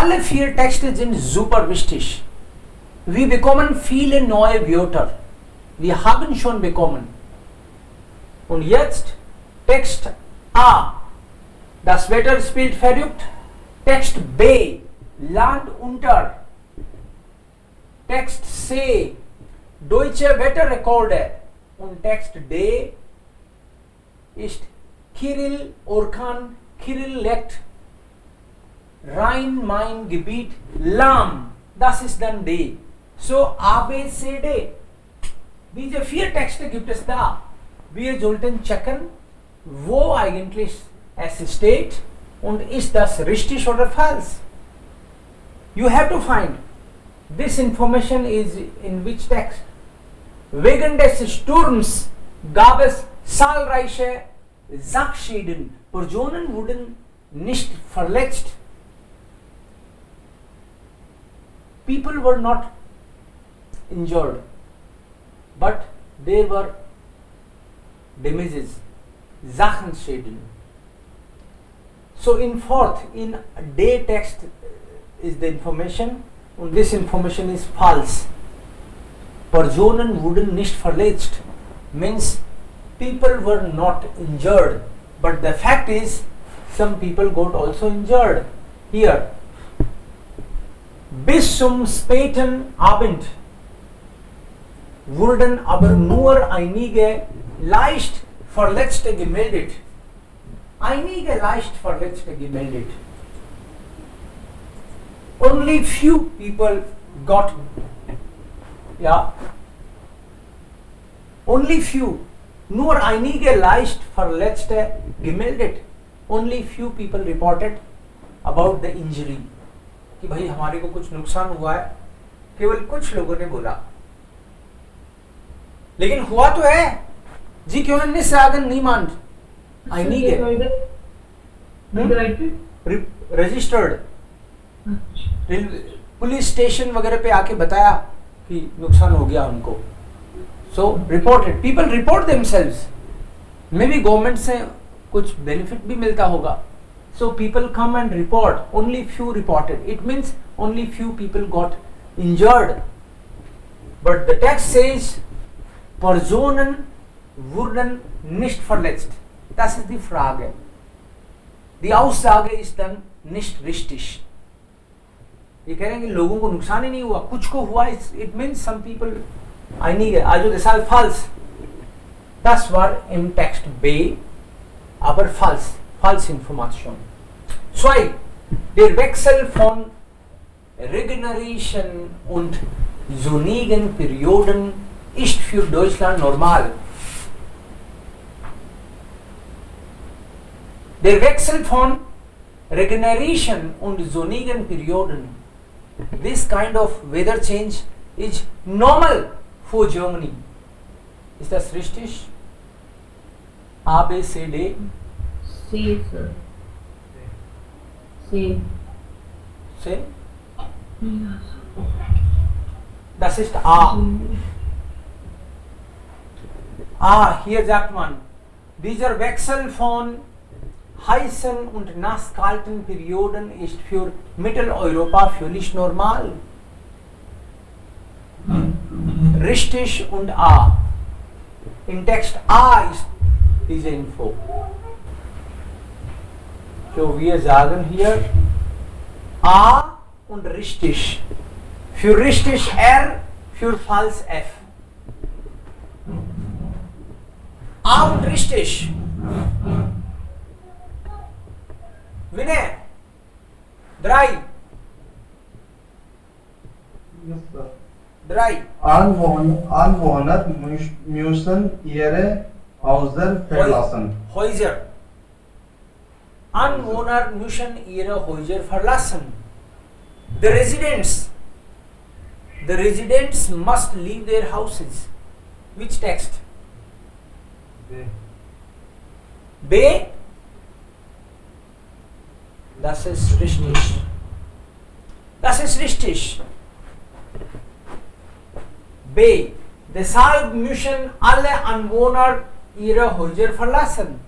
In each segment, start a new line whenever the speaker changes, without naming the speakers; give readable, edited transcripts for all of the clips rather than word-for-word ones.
Alle vier Texte sind super wichtig. Wir bekommen viele neue Wörter. Wir haben schon bekommen. Und jetzt Text A. Das Wetter spielt verrückt. Text B. Land unter. Text C. Deutsche Wetterrekorde. Und Text D ist Kirill Orkan. Kirill legt Rhein-Main-Gebiet lahm. Das ist dann D. So A, B, C, D. Diese vier Texte gibt es da. Wir sollten checken, wo eigentlich es steht und ist das richtig oder falsch. You have to find this information is in which text. Wegen des Sturms gab es zahlreiche Sachschäden. Personen wurden nicht verletzt. People were not injured, but there were damages, Sachenschäden. So in fourth, in day text is the information, and this information is false. Personen wurden nicht verletzt means people were not injured, but the fact is some people got also injured. Here, bis zum späten Abend wurden aber nur einige leicht Verletzte gemeldet. Einige leicht Verletzte gemeldet. Only few people got, only few, nur einige leicht Verletzte gemeldet. Only few people reported about the injury. कि भाई हमारे को कुछ नुकसान हुआ है, केवल कुछ लोगों ने बोला. लेकिन हुआ तो है जी, क्यों नहीं sagen niemand. Einige registered police station वगैरह पे आके बताया कि नुकसान हो गया उनको. So reported, people report themselves. Maybe government से कुछ बेनिफिट भी मिलता होगा. So people come and report. Only few reported. It means only few people got injured. But the text says Personen wurden nicht verletzt. Das ist die Frage. Die Aussage ist dann nicht richtig. ये कह रहे हैं कि लोगों को नुकसान ही नहीं हुआ, कुछ को हुआ. It means some people einige, also deshalb falsch. Das war im Text B, aber falsch. False Information. 2. Der Wechsel von Regeneration und sonnigen Perioden ist für Deutschland normal. Der Wechsel von Regeneration und sonnigen Perioden, this kind of weather change is normal for Germany. Ist das richtig? A, B, C, D?
C, sir. C.
C? Das ist A. A, hier sagt man, dieser Wechsel von heißen und nasskalten Perioden ist für Mitteleuropa völlig normal. Richtig und A. Im Text A ist diese Info. So wir sagen hier A und richtig. Für richtig R, für falsch F. A und richtig. Vinay, 3. 3.
Anwohner müssen ihre Häuser verlassen.
Häuser. Anwohner müssen ihre Häuser verlassen. The residents must leave their houses. Which text? B. Das ist richtig. Das ist richtig. B. Deshalb müssen alle Anwohner ihre Häuser verlassen.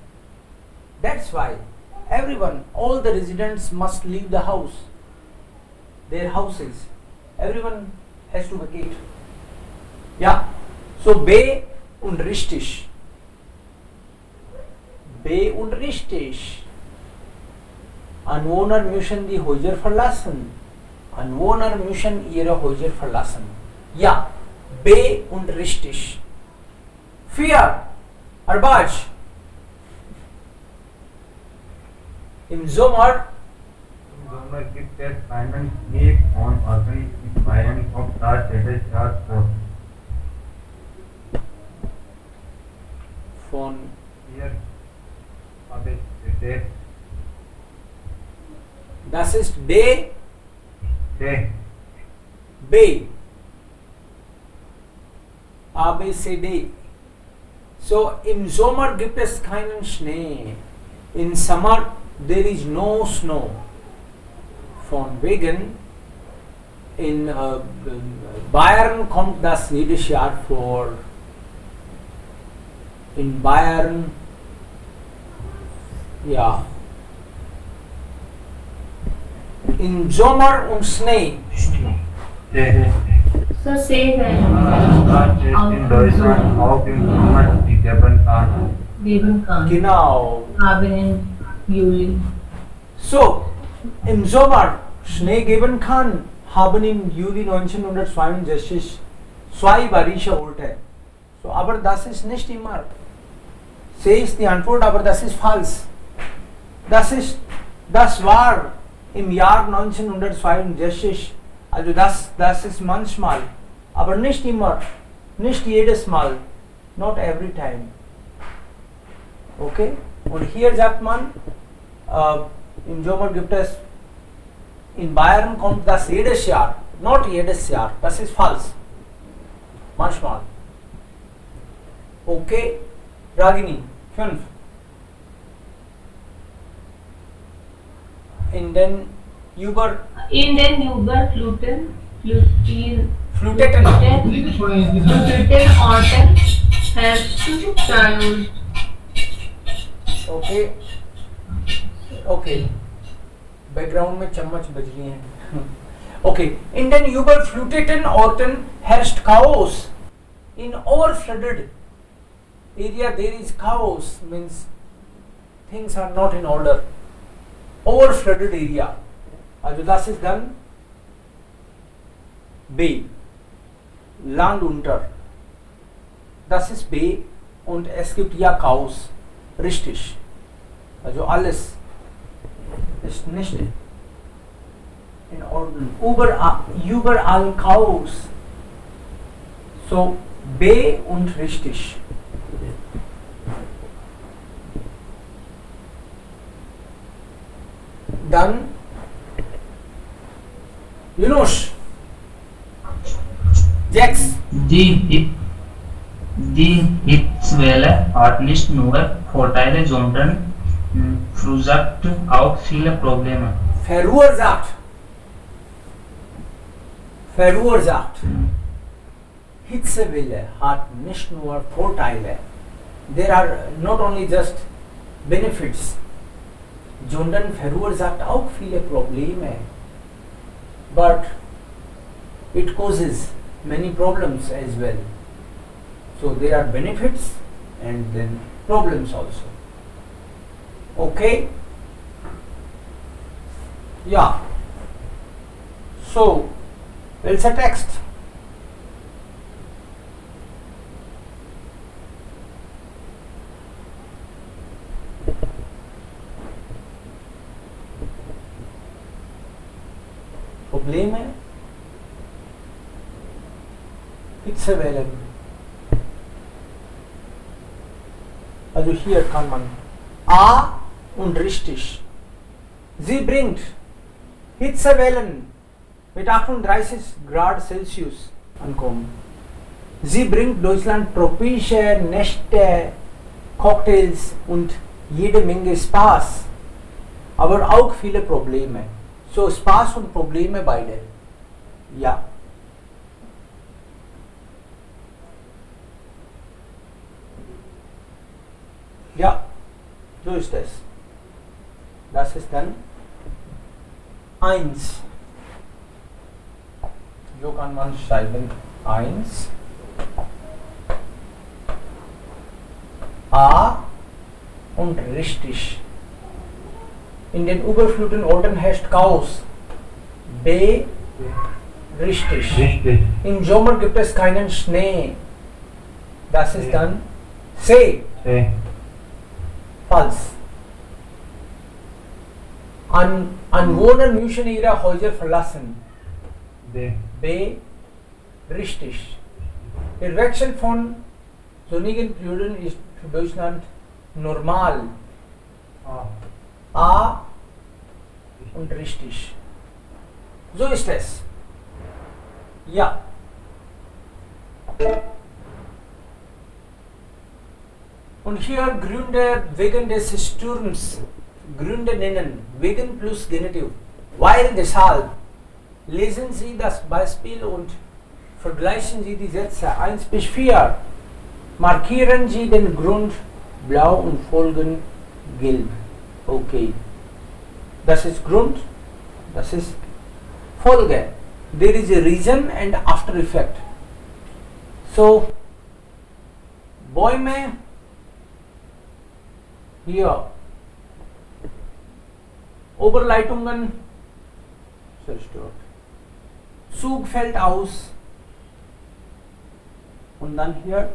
That's why everyone, all the residents must leave the house. their houses. Everyone has to vacate. Yeah. So B und richtig. B und richtig. Anwohner müssen die Häuser verlassen. Anwohner müssen ihre Häuser verlassen. Ja, B und richtig. 4. Arbaj. Im Sommer
Im Sommer gibt es keinen Schnee und Orten in Bayern kommt das jedes Jahr vor.
von
Hier habe ich gesagt,
das ist B,
D.
B. A, B, C, D. So im Sommer gibt es keinen Schnee. In Summer there is no snow. Von wegen in Bayern kommt das jedes Jahr vor. In Bayern, ja. In Sommer und Schnee.
D.
So say that
Das ist in Deutschland auch im Sommer gegeben kann.
geben kann.
Genau.
Haben in Juli.
So, im Sommer Schnee geben kann, haben im Juli 1962 zwei Barische Orte. So, aber das ist nicht immer. C ist die Antwort, aber das ist falsch. Das war im Jahr 1962. Also das ist manchmal, aber nicht immer, nicht jedes Mal, not every time. Okay? Und hier sagt man, im Sommer gibt es, in Bayern kommt das jedes Jahr, not jedes Jahr, das ist falsch. Manchmal. Okay? Ragini, 5. In den
Überfluten, Fluten
Fluteten.
Orten herrscht Chaos.
Okay okay background में चम्मच बज रही हैं okay in den überfluteten Orten herrscht Chaos in overflooded area there is chaos means things are not in order overflooded area also das ist dann B Land unter das ist B und es gibt ja Chaos richtig also alles ist nicht in Ordnung. Überall Chaos. So B und richtig. Dann Yunus 6.
Die Hitzewelle hat nicht nur Vorteile, sondern verursacht auch viele Probleme.
Verursacht. Hitzewelle hat nicht nur Vorteile. There are not only just benefits, sondern verursacht auch viele Probleme. But it causes many problems as well. So there are benefits and then problems also. Okay? Yeah. So, it's a text. Probleme. Hitzewelle. Also hier kann man A und richtig. Sie bringt Hitzewellen mit 38 Grad Celsius ankommen. Sie bringt Deutschland tropische Nächte, Cocktails und jede Menge Spaß, aber auch viele Probleme. So Spaß und Probleme beide. Ja. Ja, so ist es. Das ist dann 1. Jo kann man schreiben 1 A und richtig. In den überfluteten Orten herrscht Chaos. B richtig.
Richtig.
Im Sommer gibt es keinen Schnee. Das ist dann C.
C.
Falsch. Anwohner müssen ihre Häuser verlassen.
D.
B. Richtig. Der Wechsel von sonnigen Perioden ist für Deutschland normal.
A.
A und richtig. So ist es. Ja. Und hier Gründe wegen des Sturms. Gründe nennen. Wegen plus Genitiv. Weil, deshalb. Lesen Sie das Beispiel und vergleichen Sie die Sätze 1 bis 4. Markieren Sie den Grund blau und folgen gelb. Okay. Das ist Grund, das ist Folge. There is a reason and after effect. So, Bäume hier, Oberleitungen zerstört. Zug fällt aus und dann hier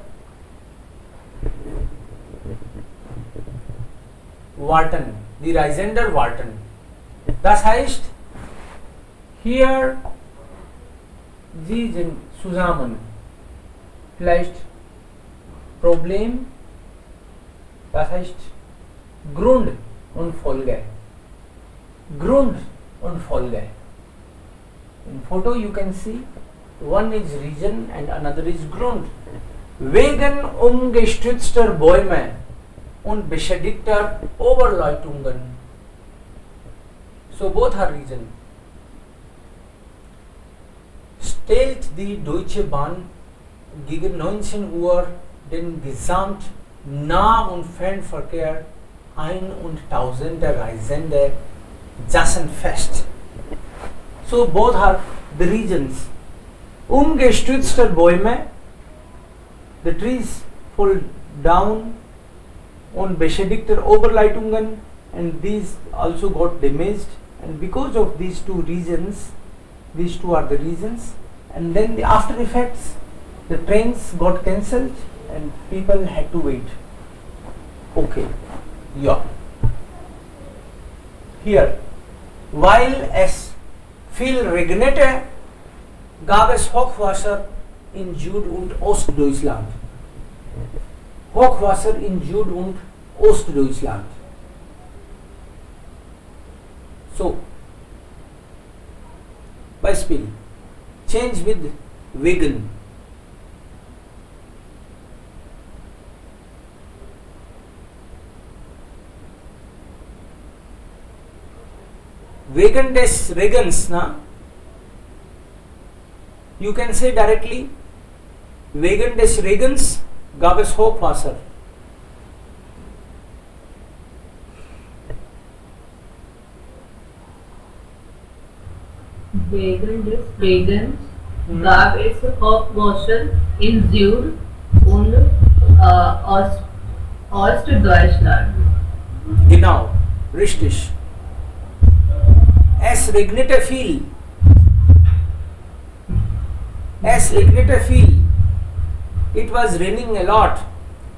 Warten, die Reisender warten. Das heißt, hier sie sind zusammen. Vielleicht Problem, das heißt Grund und Folge. Grund und Folge. In photo you can see one is reason and another is Grund. Wegen umgestützter Bäume und beschädigter Oberleitungen. So both are reason. Stellt die Deutsche Bahn gegen 19 Uhr den Gesamt-Nah- und Fernverkehr ein und tausende Reisende saßen fest. So both are the reasons. Umgestützte Bäume, the trees fall down, und beschädigte Oberleitungen, and these also got damaged, and because of these two reasons, these two are the reasons, and then the after effects, the trains got cancelled and people had to wait. Okay, ja. Hier, weil es viel regnete, gab es Hochwasser in Süd- und Ostdeutschland. Hochwasser in Süd- und Ostdeutschland. So, Beispiel, change with wegen. Wegen des Regens, na? You can say directly, wegen des Regens gab es Hochwasser.
Wegen des Regens gab es Hochwasser in Süd- und Ostdeutschland.
Genau, richtig. Es regnete viel. Es regnete viel. It was raining a lot.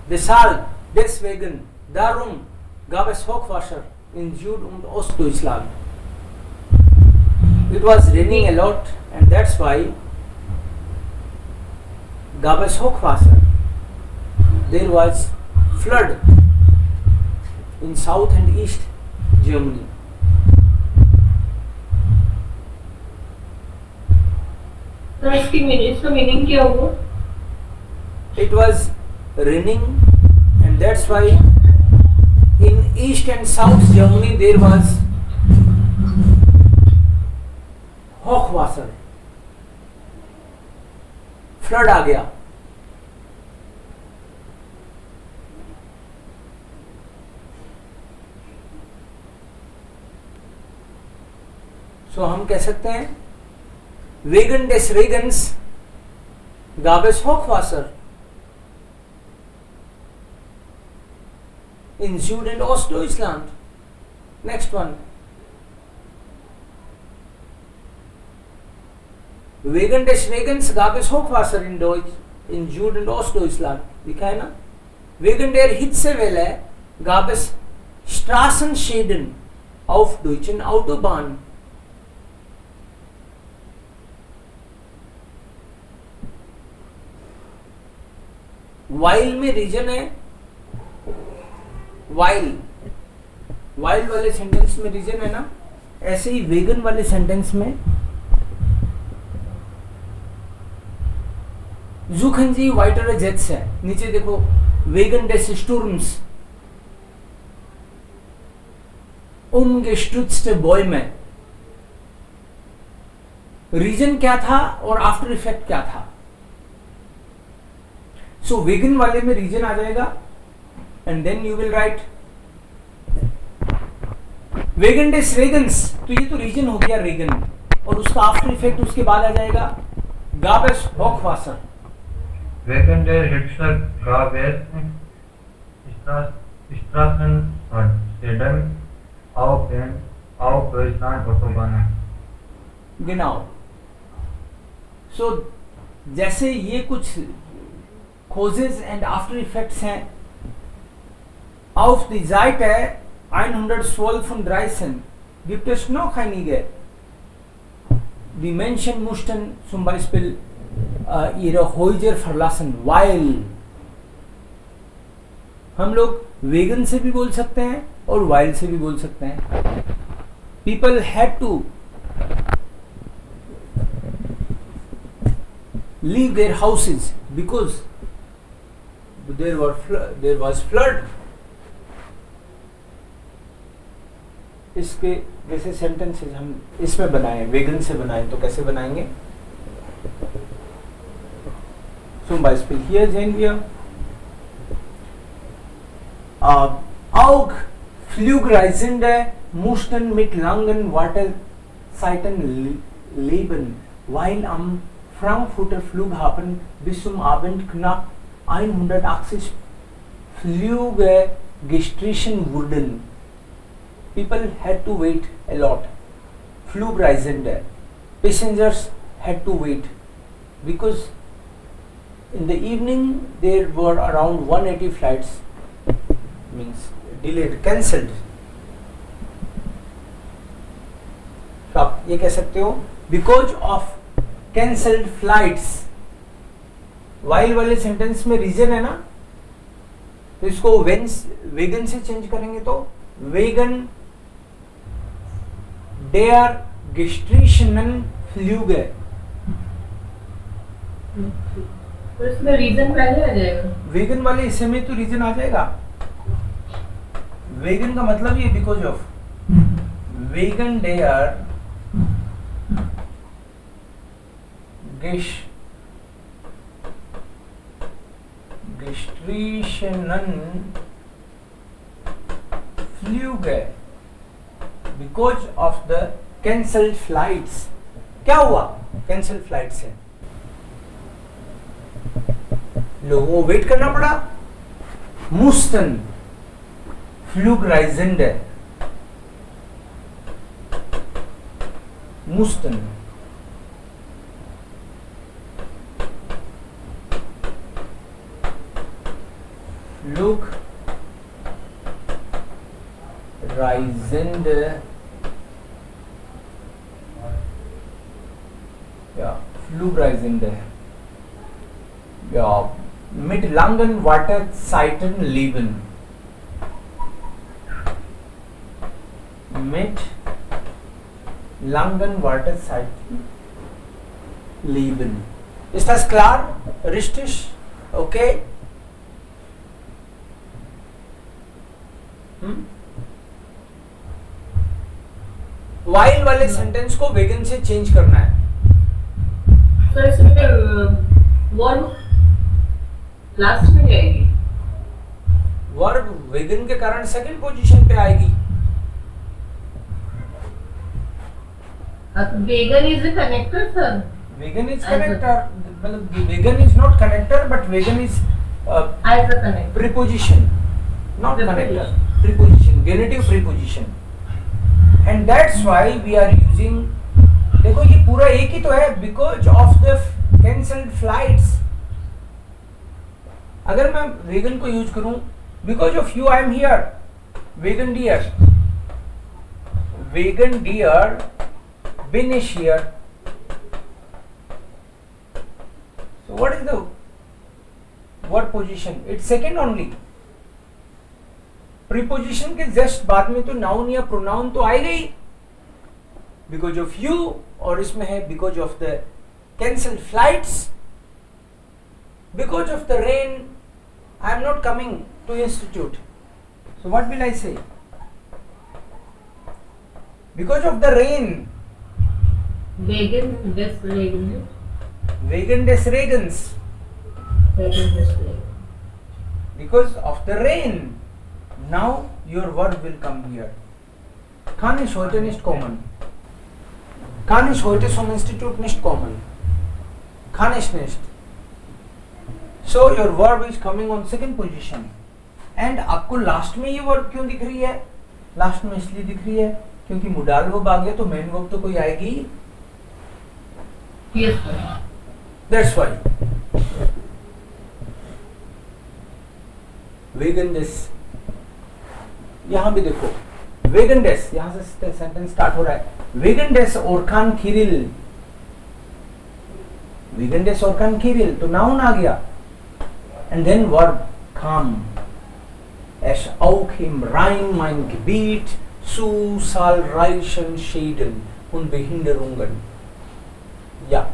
Deswegen, darum gab es Hochwasser in Süd- und Ostdeutschland. It was raining a lot and that's why gab es Hochwasser. There was flood in South and East Germany.
तो इसका meaning क्या हुआ?
It was raining and that's why in East and South Germany there was Hochwasser. Flood आ गया. So हम कह सकते हैं Wegen des Regens gab es Hochwasser in Süd- und Ostdeutschland. Next one. Wegen des Regens gab es Hochwasser in Süd- und Ostdeutschland. लिखा है ना? Wegen der Hitzewelle gab es Straßenschäden auf deutschen Autobahnen. While में reason है, while वाले sentence में reason है ना, ऐसे ही वेगन वाले सेंटेंस में suchen Sie weitere Sätze. नीचे देखो, wegen des Sturms umgestürzte Bäume. Reason क्या था और आफ्टर इफेक्ट क्या था? सो वेगन वाले में रीजन आ जाएगा and then you will write वेगन डेस रेगन्स. तो ये तो रीजन हो गया रेगन, और उसका आफ्टर इफेक्ट उसके बाद आ जाएगा gab es Hochwasser.
Wegen der Hitze gab es Straßenschäden auf Deutschland Autobahnen.
genau. सो जैसे ये कुछ Causes and after effects हैं. Auf die Seite 112 gibt es noch einige. Die Menschen mussten zum Beispiel ihre Häuser verlassen, weil. हम लोग vegan से भी बोल सकते हैं और while से भी बोल सकते हैं. People had to leave their houses because there was flood. इसके जैसे सेंटेंसेस हम इसमें बनाए, वेगन से बनाए, तो कैसे बनाएंगे? Zum Beispiel hier sehen wir auch Flugreisende mussten mit langen Wartezeiten leben, weil am Frankfurter Flughafen bis zum Abend knapp 180 Flüge gestrichen wurden. People had to wait a lot. Flugreisende, passengers had to wait because in the evening there were around 180 flights, means delayed, cancelled. तो आप ये कह सकते हो because of cancelled flights. while वाले sentence में reason है ना, तो इसको वेगन से चेंज करेंगे तो वेगन der gestrichenen Flüge.
तो इसमें रीजन पहले आ जाएगा.
वेगन वाले हिस्से में तो रीजन आ जाएगा. वेगन का मतलब ये बिकॉज ऑफ वेगन der gestrichenen Flüge because of the cancelled flights. क्या हुआ cancelled flights से? लोगों को वेट करना पड़ा. mussten Flugreisende mussten Flugreisende Flugreisende mit langen Wartezeiten leben. Mit langen Wartezeiten leben. Ist das klar? Richtig? Okay? While वाले sentence को vegan से चेंज करना है.
तो इसमें वर्ब लास्ट में जाएगी.
वर्ब वेगन के कारण सेकंड पोजीशन पे आएगी.
Vegan is a connector, sir.
Vegan is
As a-
connector. मतलब vegan is not connector, but vegan is
As a connector.
preposition, not
Preposition.
connector. Preposition, genitive preposition. And that's why we are using. देखो ये पूरा एक ही तो है, because of the cancelled flights. अगर मैं vegan को यूज करूं, because of you I am here. Vegan dear. Vegan dear. Bin is here. So what is the word position? It's second only. Preposition के जस्ट बाद में तो noun या pronoun तो आएगा ही. Because of you, और इसमें है because of the cancelled flights. Because of the rain, I am not coming to institute. So what will I say? Because of the rain.
Vegan des Vegan.
Vegan des Regens.
Vegan des Vegan.
Because of the rain. Now your verb will come here. Kann ich heute nicht kommen? Kann ich heute zum Institut nicht kommen? Kann ich nicht. So your verb is coming on second position. And आपको last में ये verb क्यों दिख रही है? Last में इसलिए दिख रही है क्योंकि मोडाल वर्ब आ गया तो मेन वर्ब तो कोई आएगी.
Yes, sir.
That's why. Vegan des. यहाँ भी देखो वेगन डेस, यहाँ से सेंटेंस स्टार्ट हो रहा है. वेगन डेस ओरखान खिरिल. वेगन डेस ओरखान खिरिल तो नाउन आ गया. And then verb kam. Es auch im Rhein-Main-Gebiet zu zahlreichen Schäden und Behinderungen. Yeah.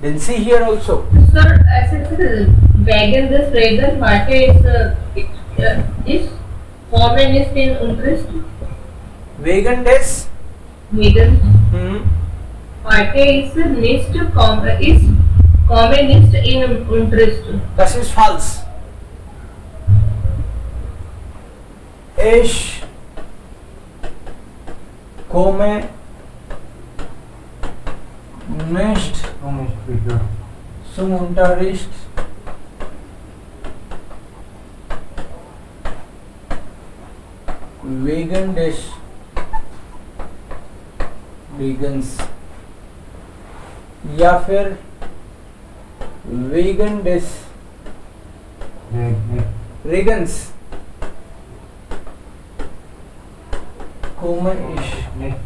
Then see here also.
Sir, as it is Vegan des Vegan, Mate is common is in interest.
Vegan des.
Vegan. Mate is communist in interest.
Das ist falsch. Ich komme nicht zum Unterricht. Wegen des Vegans. या फिर vegan डेस रेगन्स komme ich nicht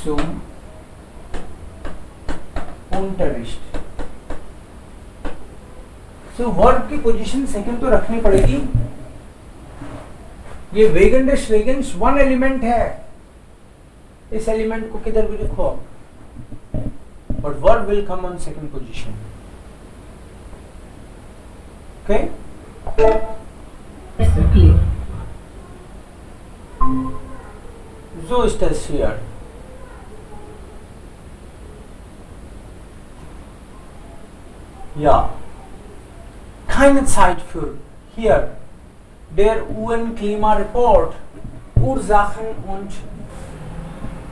zum Unterricht. So verb की position second तो रखनी पड़ेगी. ये vegan डेस vegans one element है. इस एलिमेंट को किधर भी लिखो, but verb will come on second position. Okay?
Yes, sir, clear.
So ist das hier. Ja. Keine Zeit für hier. Der UN-Klimareport, Ursachen und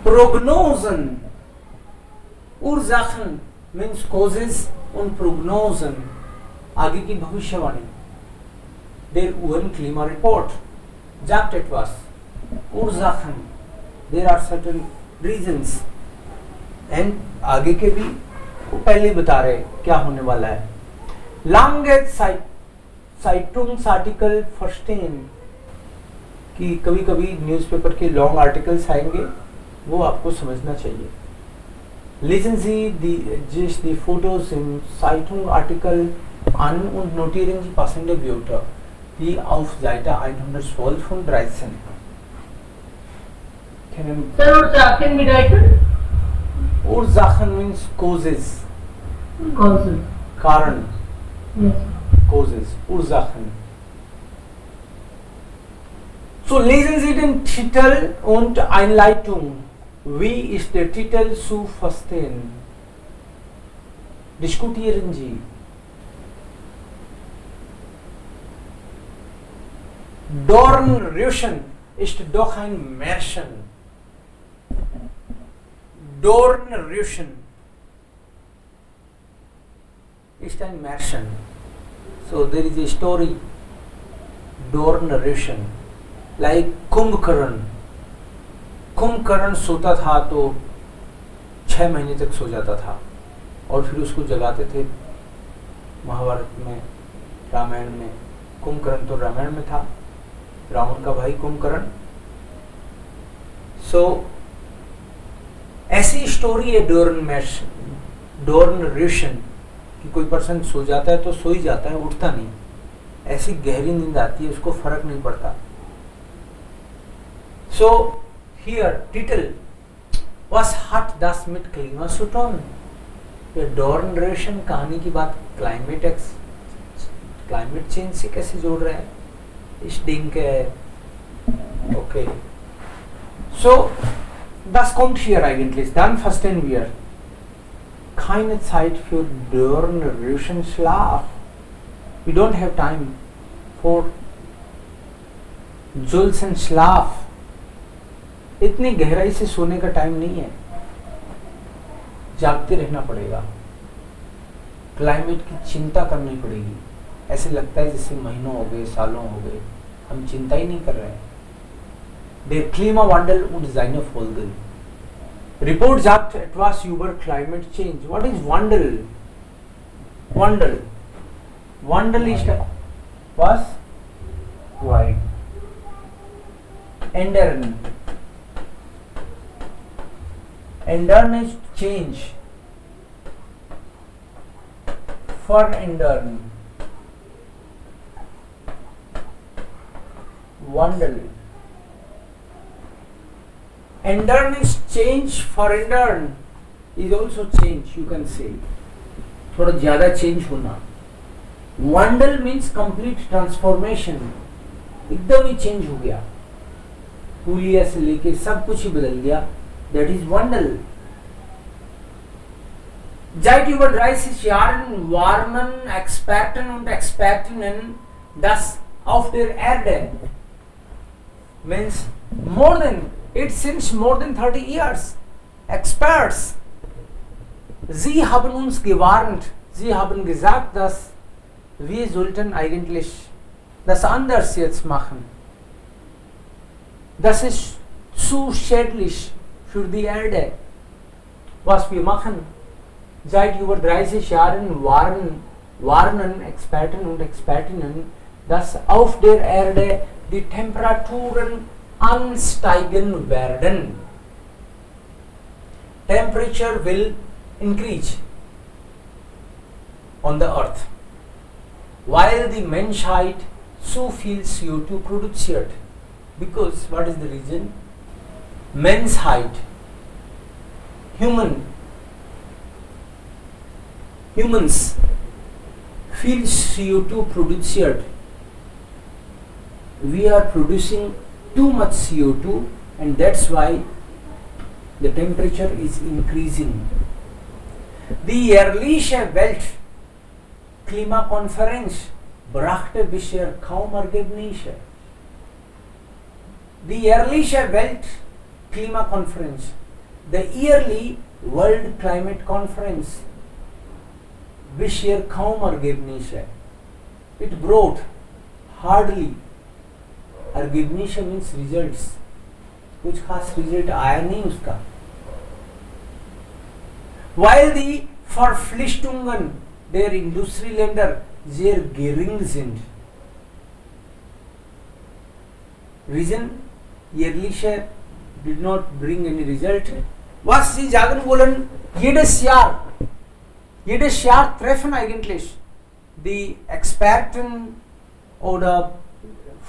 Prognosen. Ursachen means causes und Prognosen. आगे की भविष्यवाणी. Der UN-Klimareport sagt etwas. Ursachen. There are certain reasons. And आगे के भी पहले बता रहे क्या होने वाला है. Lange Zeitungsartikel verstehen. कि कभी कभी न्यूज़पेपर के लॉन्ग आर्टिकल्स आएंगे, वो आपको समझना चाहिए. Lesen Sie sich die Fotos im Zeitungartikel an und notieren Sie passende Wörter, die auf Seite 112 und 13.
Sir, Ursachen bedeutet?
Ursachen means causes.
Causes.
Karan.
Yes.
Causes. Ursachen. So lesen Sie den Titel und Einleitung. Wie ist der Titel zu verstehen? Diskutieren Sie. Dornröschen. ist doch ein Märchen. Dornröschen ist ein Märchen. So there is a story, Dornröschen, like Kumbhakarna. Kumbhakarna सोता था तो 6 महीने तक सो जाता था और फिर उसको जगाते थे. महाभारत में, रामायण में. कुंभकर्ण तो रामायण में था, रावण का भाई कुंभकर्ण. सो ऐसी स्टोरी है डोर्नरेशन कि कोई पर्सन सो जाता है तो सो ही जाता है, उठता नहीं. ऐसी गहरी नींद आती है, उसको फर्क नहीं पड़ता. सो हियर टिटल was hat das mit Klima zu tun? ये डोर्नरेशन कहानी की बात क्लाइमेट चेंज से कैसे जोड़ रहे हैं? Ich denke, okay. So, das kommt hier eigentlich. Dann verstehen wir. Keine Zeit für Dornröschen Schlaf. We don't have time for Zulsen Schlaf. इतनी गहराई से सोने का टाइम नहीं है. जागते रहना पड़ेगा. क्लाइमेट की चिंता करनी पड़ेगी. ऐसे लगता है जैसे महीनों हो गए, सालों हो गए, हम चिंता ही नहीं कर रहे हैं. Der Klimawandel und seine Folgen. Report sagt etwas über Climate Change. What is Wandel? Wandel. Wandel ist was?
Why?
Ändern. Ändern is change. Verändern. Wandel. Ändern is change. Verändern is also change. You can say. थोड़ा ज़्यादा change होना. Wandel means complete transformation. एकदम ही change हो गया. हुलिया से लेके सब कुछ ही बदल गया. That is Wandel. Seit über 30 Jahren warnen Experten und Expertinnen, dass auf der Erde means since more than 30 years. Experts, sie haben uns gewarnt, sie haben gesagt, dass wir sollten eigentlich das anders jetzt machen. Das ist zu schädlich für die Erde. Was wir machen, seit über 30 Jahren warnen Experten und Expertinnen, dass auf der Erde die Temperaturen ansteigen werden. Temperature will increase on the earth, while the Menschheit so viel CO2 produziert. Because what is the reason? Menschheit, humans feel CO2 produziert. We are producing too much CO2 and that's why the temperature is increasing. Die jährliche Weltklimakonferenz brachte bisher kaum Ergebnisse. Die jährliche Weltklimakonferenz, the yearly World Climate Conference, bisher kaum Ergebnisse. It brought hardly. Ergebnisse means results. कुछ खास result आया नहीं उसका. While die Verpflichtungen der Industrieländer sehr gering sind. Reason? Jährliche did not bring any result. Was sie sagen wollen, jedes Jahr treffen eigentlich die Experten oder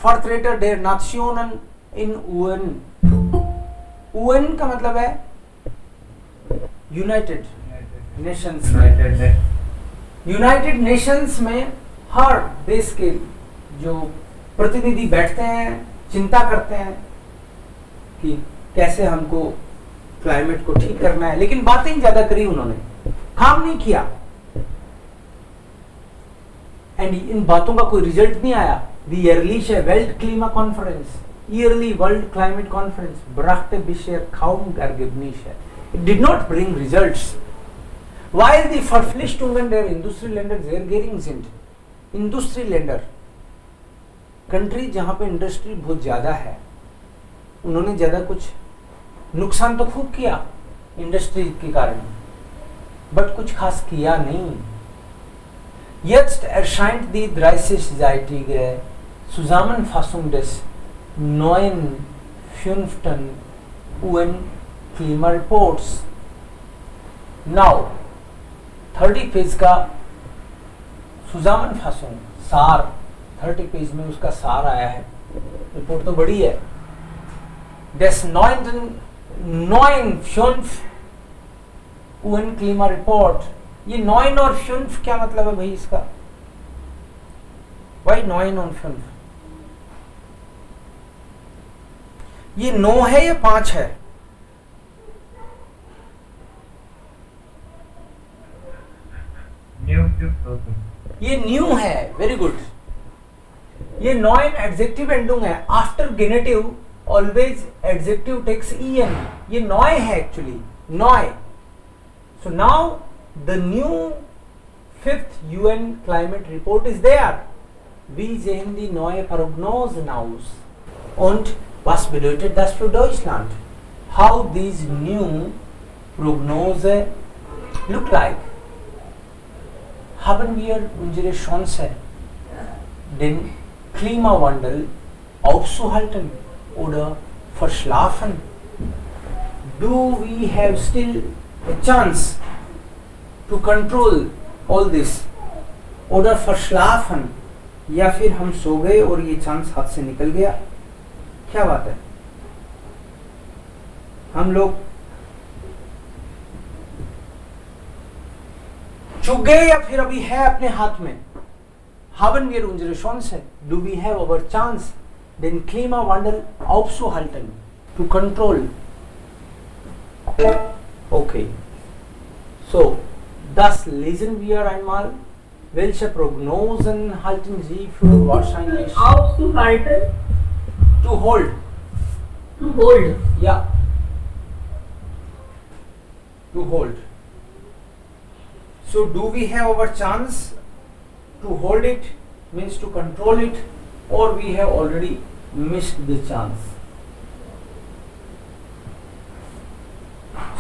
Vertreter der Nationen in UN. UN का मतलब है United Nations. United Nations में हर देश के जो प्रतिनिधि बैठते हैं, चिंता करते हैं कि कैसे हमको क्लाइमेट को ठीक करना है, लेकिन बातें ही ज्यादा करी उन्होंने, काम नहीं किया. एंड इन बातों का कोई रिजल्ट नहीं आया. दी ईयरली वेल्ट क्लीमा conference yearly World Climate Conference brachte bisher kaum Ergebnisse. It did not bring results. While die Verpflichtungen der Industrieländer sehr gering sind. Industrieländer, country जहाँ पे इंडस्ट्री बहुत ज़्यादा है, उन्होंने ज़्यादा कुछ नुकसान तो खूब किया इंडस्ट्री के कारण, बट कुछ खास किया नहीं. Jetzt erscheint die 30-seitige Zusammenfassung des neuen 5. UN-Klimareports. Now, 30 page का Zusammenfassung, सार, 30 पेज में उसका सार आया है. रिपोर्ट तो बड़ी है. Des 5. UN-Klimareport. ये 9 और 5 क्या मतलब है भाई इसका? Why 9 और 5? ये 9 है या 5 है? ये न्यू है. Very good. ये 9 एडजेक्टिव एंडिंग है. After genitive always adjective takes en. ये 9 है actually. 9. So now the new 5th UN climate report is there. Wie sehen die neue Prognosen aus? Und was bedeutet das für Deutschland? How these new Prognose look like? Haben wir unsere Chance, den Klimawandel aufzuhalten oder verschlafen? Do we have still a chance to control all this oder verschlafen, या फिर हम सो गए और ये chance हाथ से निकल गया? क्या बात है, हम लोग चूक गए या फिर अभी है अपने हाथ में? Haben wir unsere Chance? Do we have our chance, den Klimawandel aufzuhalten, to control? Okay. So, das lesen wir einmal. Welche Prognosen halten Sie für wahrscheinlich?
Aufzuhalten.
To hold.
To hold.
Yeah. To hold. So, do we have our chance to hold it, means to control it, or we have already missed the chance?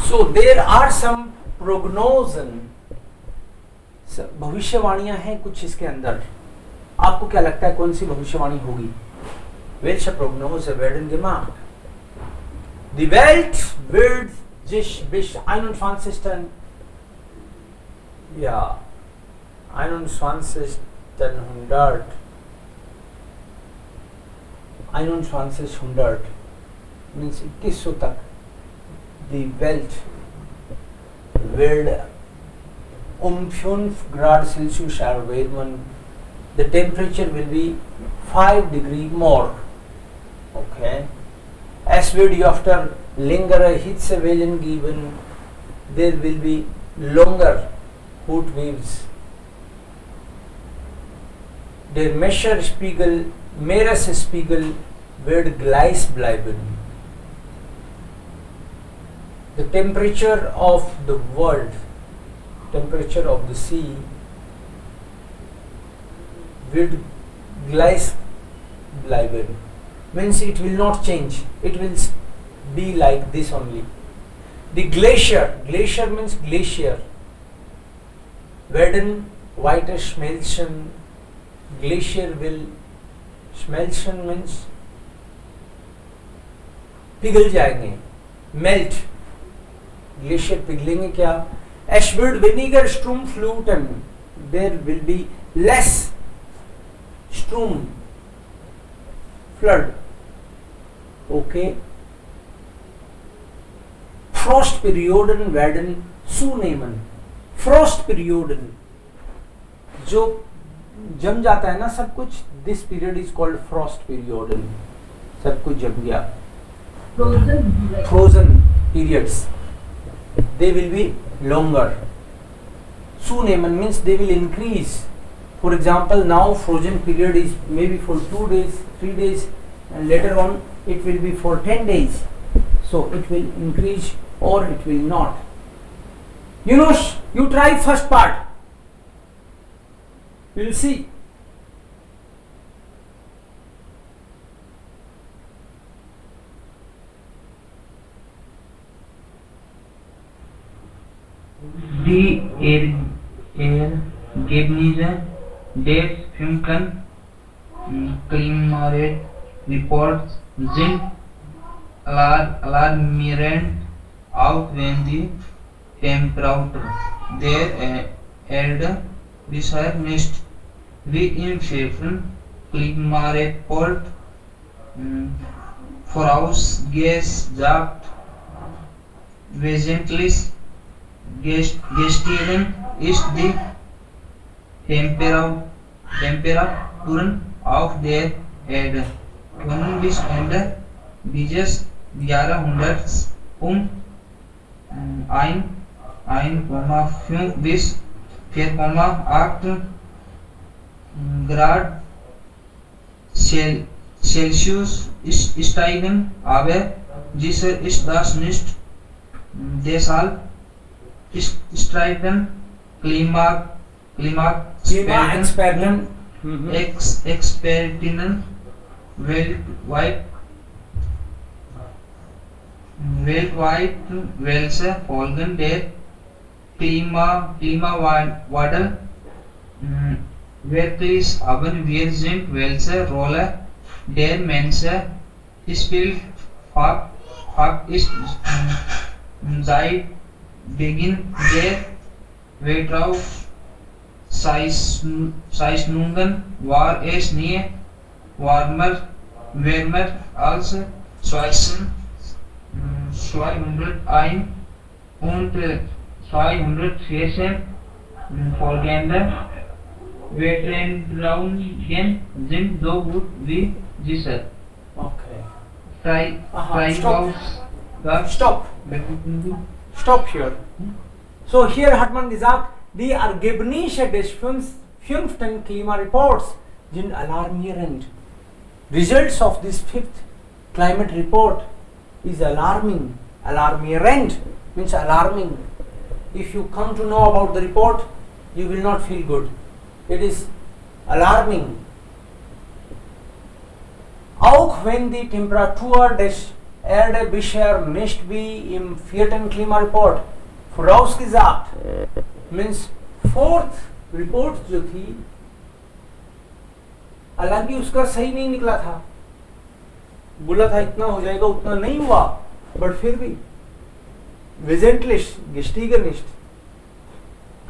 So there are some prognosen, भविष्यवाणियां हैं कुछ इसके अंदर. आपको क्या लगता है कौन सी भविष्यवाणी होगी? Welche Prognose werden gemacht? Die Welt wird sich bis 21. Ja, 21. Jahrhundert 2100 means 2100 तक die Welt wird 5 Grad Celsius erwärmen. The temperature will be 5 degrees more. Okay. Es wird öfter längere Hitzewellen geben. There will be longer heat waves. Der Meeresspiegel wird gleich bleiben. The temperature of the world, temperature of the sea, will gleich bleiben. Means it will not change. It will be like this only. The glacier means glacier. Werden weiter schmelzen. Glacier will schmelzen means पिघल जाएंगे. Melt. Glacier पिघलेंगे क्या? Es wird weniger Sturmfluten. There will be less Sturm, flood. Okay. Frostperioden werden zunehmen. Frostperioden, जो जम जाता है ना सब कुछ. This period is called Frostperioden. सब कुछ जम गया. Frozen periods. They will be longer. Zunehmen means they will increase. For example, now frozen period is maybe for 2 days, 3 days, and later on it will be for 10 days. So it will increase or it will not. Yunus, you try first part. We'll see.
Die Ergebnisse des 5. Klimareports sind alarmierend, auch wenn die Temperatur der Erde bisher nicht, wie im 5. Klimareport vorausgesagt, wesentlich gestiegen ist. Die Temperaturen auf der Erde können bis Ende dieses Jahrhunderts um 1,5 bis 4,8 Grad Celsius steigen, aber dieser ist das nicht. Deshalb streiten Klimaexperten Expertinnen weltweit, welche Folgen der Klimawandel wirklich haben. Wir sind, welche Rolle der Menschen spielt. Fakt ist, seit Beginn der Wetterausseignungen war es nie wärmer als 201 und 214 folgende Wetterendungen sind so gut wie diese.
Okay. Stop here. So hier hat man gesagt, die Ergebnisse des 5. Klimareports sind alarmierend. Results of this 5th climate report is alarming. Alarmierend means alarming. If you come to know about the report, you will not feel good. It is alarming. Auch wenn die Temperatur des Erde bisher nicht wie im 4. Klimareport vorausgesagt, means 4th report जो थी, हालांकि उसका सही नहीं निकला था, बोला था इतना हो जाएगा, उतना नहीं हुआ, बट फिर भी wesentlich gestiegen ist,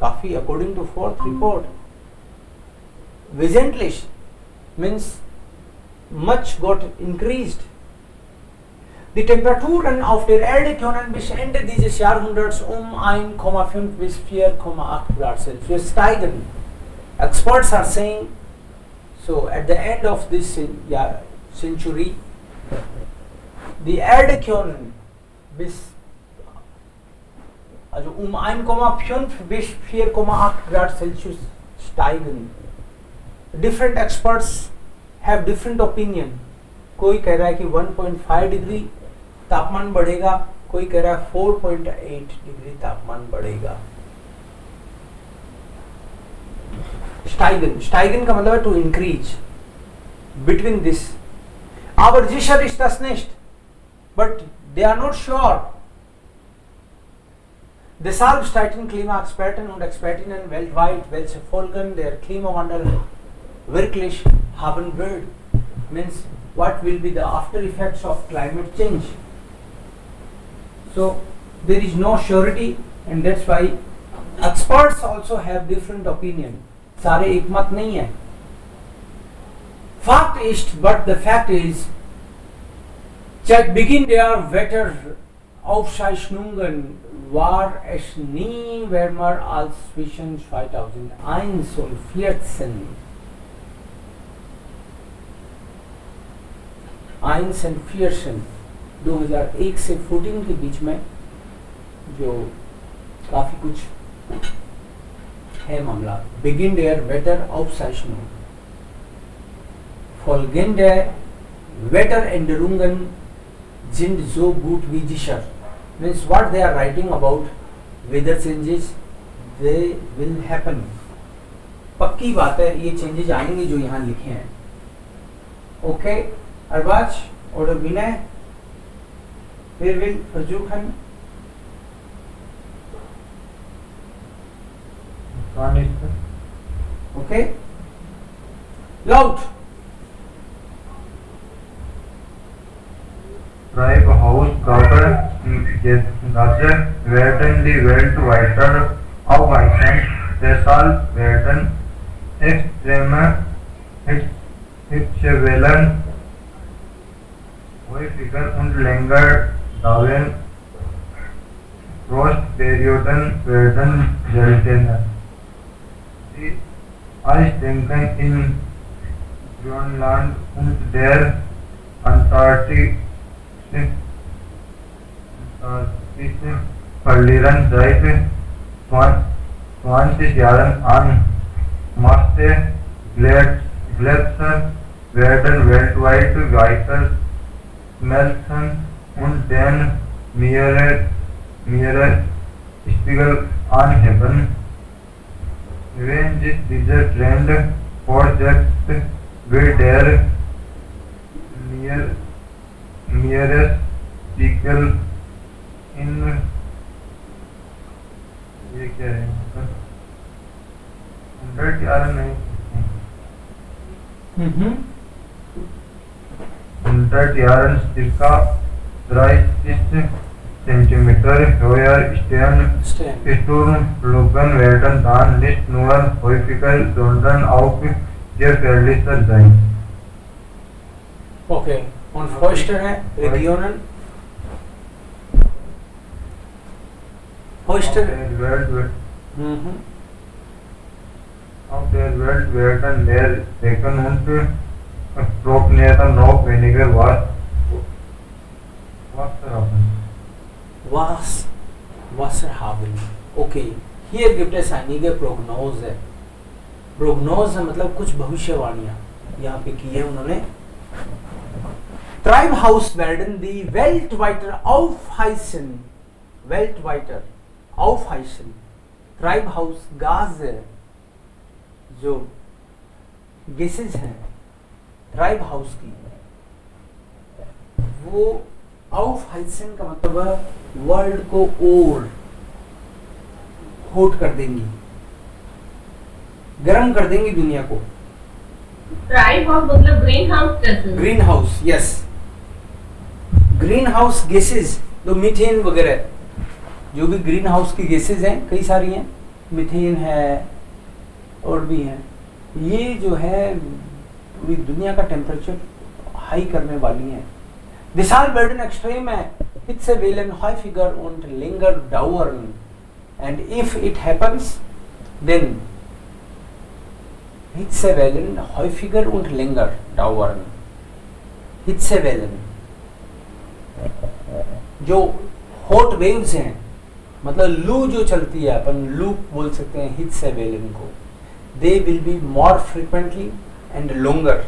काफी according to 4th report. Wesentlich means much got increased. Die Temperaturen auf der Erde können bis Ende dieses Jahrhunderts um 1,5 bis 4,8 Grad Celsius steigen. Experts are saying, so at the end of this century, die Erde können bis also um 1,5 bis 4,8 Grad Celsius steigen. Different experts have different opinion. कोई कह रहा है कि 1.5 degree तापमान बढ़ेगा, कोई कह रहा है 4.8 डिग्री तापमान बढ़ेगा. Steigen का मतलब है to increase. Between this, aber sicher ist das nicht, but they are not sure. Deshalb streiten Klimaexperten und Expertinnen weltweit, welche Folgen der Klimawandel wirklich haben wird. Means what will be the after effects of climate change. So there is no surety, and that's why experts also have different opinion. सारे एक मत नहीं है. Fakt ist, but the fact is, seit Beginn der Wetteraufzeichnungen war es nie wärmer als zwischen 2001 und 2014. 1 and 14, 2001 से 14 के बीच में जो काफी कुछ है मामला. Beginn der Wetteraufzeichnung. Folgende Wetter Änderungen sind so gut wie sicher. Means what they are writing about weather changes, they will happen. पक्की बात है, ये चेंजेस आएंगे जो यहाँ लिखे हैं. ओके अरबाज और विनय, फिर विल Farju Khan. Okay loud.
Treibhaus Gase werden die Welt weiter aufheizen. Deshalb werden extreme Hitzewellen häufiger und länger dauern. Frostperioden werden seltener. Die Eisdecken in Grönland und der Antarktis verlieren seit 20 Jahren an Masse. Gletscher werden weltweit weiter schmelzen und den Meeresspiegel anheben. Wenn sich dieser Trend fortsetzt, wird der Meeresspiegel in ये क्या है 100 Jahren नहीं 100 Jahren circa 30 Zentimeter höher stehen. Sturmfluten werden dann nicht nur häufiger, sondern auch gefährlicher sein.
Okay, und Feuchter है regional. Feuchter.
Auf der Welt werden mehr Decken und Trockneten noch weniger Wasser haben.
Wasser haben. Okay, here gibt es einige Prognose है. Prognose है मतलब कुछ भविष्यवाणियां यहाँ पे की है उन्होंने. Treibhaus werden die weltweiter aufheizen. Treibhaus Gase जो गैसेज हैं ट्राइबहाउस की, वो aufheizen का मतलब है वर्ल्ड को और हॉट कर देंगी, गर्म कर देंगी दुनिया को.
ट्राइबहाउस मतलब green house gases.
Green house, yes. Green house gases तो मीथेन वगैरह जो भी ग्रीन हाउस की गैसेज हैं कई सारी हैं, मीथेन है और भी हैं. ये जो है पूरी दुनिया का टेम्परेचर हाई करने वाली हैं. Deshalb werden extreme Hitzewellen häufiger und länger dauern. And if it happens, then Hitzewellen häufiger und länger dauern. Hitzewellen जो हॉट वेव्स हैं, मतलब लू जो चलती है, अपन लू बोल सकते हैं हित्सेवेलन को. They will be more frequently and longer.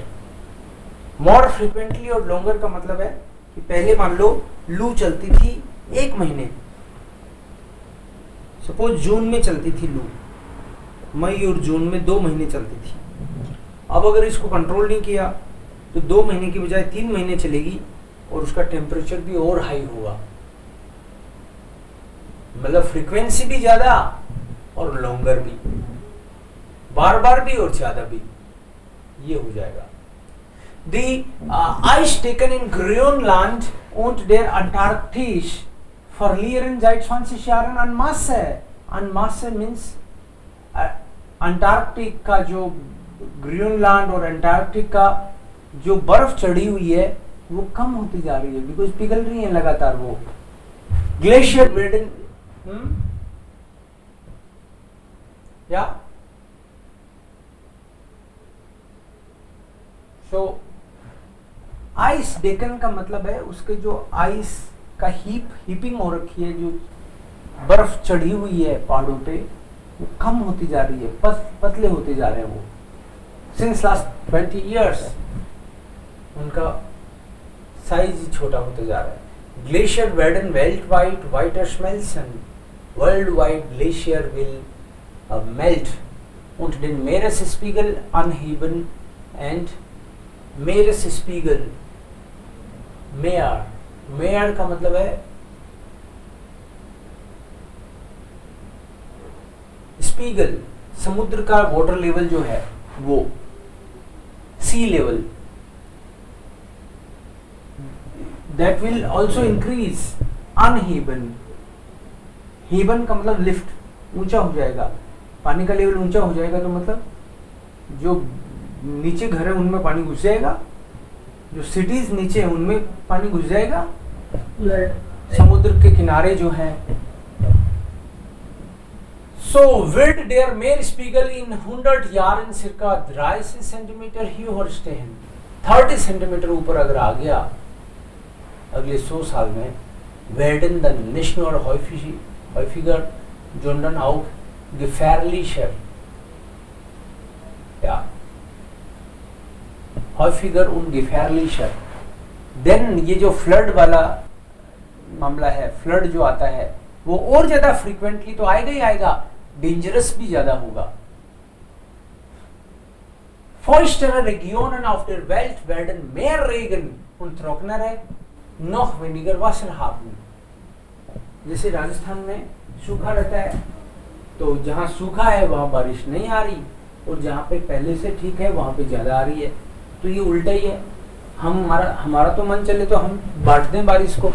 More frequently और लोंगर का मतलब है कि पहले मान लो लू चलती थी 1 महीने, सपोज जून में चलती थी लू, मई और जून में 2 महीने चलती थी. अब अगर इसको कंट्रोल नहीं किया तो 2 महीने की बजाय 3 महीने चलेगी और उसका टेम्परेचर भी और हाई होगा. मतलब फ्रीक्वेंसी भी ज्यादा और लॉन्गर भी, बार बार भी और ज्यादा भी, ये हो जाएगा. The ice taken in Grönland und der Antarktis verlieren seit 20 Jahren an Masse. An Masse means Antarctic का जो ग्रीनलैंड और अंटार्कटिक का जो बर्फ चढ़ी हुई है वो कम होती जा रही है, बिकॉज पिघल रही है लगातार वो. ग्लेशियर वेडन या सो आइस डेकन का मतलब है उसके जो आइस का हीपिंग हो रखी है, जो बर्फ चढ़ी हुई है पहाड़ों पे, वो कम होती जा रही है, पतले होते जा रहे हैं वो. सिंस लास्ट 20 years उनका साइज ही छोटा होता जा रहा है। Glacier werden weltweit weiter schmelzen. Worldwide Glacier will melt und den Meeresspiegel anheben and Meeresspiegel Meer का मतलब है स्पीगल, समुद्र का वाटर लेवल जो है वो sea level, that will also increase unheven. हेवन का मतलब लिफ्ट, ऊंचा हो जाएगा, पानी का लेवल ऊंचा हो जाएगा तो मतलब जो नीचे घर है उनमें पानी घुस जाएगा, जो सिटीज नीचे है उनमें पानी घुस जाएगा, समुद्र के किनारे जो है। So wird der Meeresspiegel in 100 Jahren circa 30 Zentimeter höher stehen. 30 centimetre ऊपर अगर आ गया अगले 100 साल में, werden dann nicht nur häufiger, sondern auch gefährlicher. Ja. Häufiger und gefährlicher. Then ये जो फ्लड वाला मामला है, फ्लड जो आता है वो और ज्यादा फ्रीक्वेंटली तो आएगा ही आएगा, डेंजरस भी ज्यादा होगा। Feuchtere Regionen auf der Welt werden mehr Regen und trockenere, noch weniger Wasser haben. जैसे राजस्थान में सूखा रहता है तो जहाँ सूखा है वहाँ बारिश नहीं आ रही, और जहाँ पे पहले से ठीक है वहाँ पे ज्यादा आ रही है। तो ये उल्टा ही है। हमारा तो मन चले तो हम बांट दें बारिश को,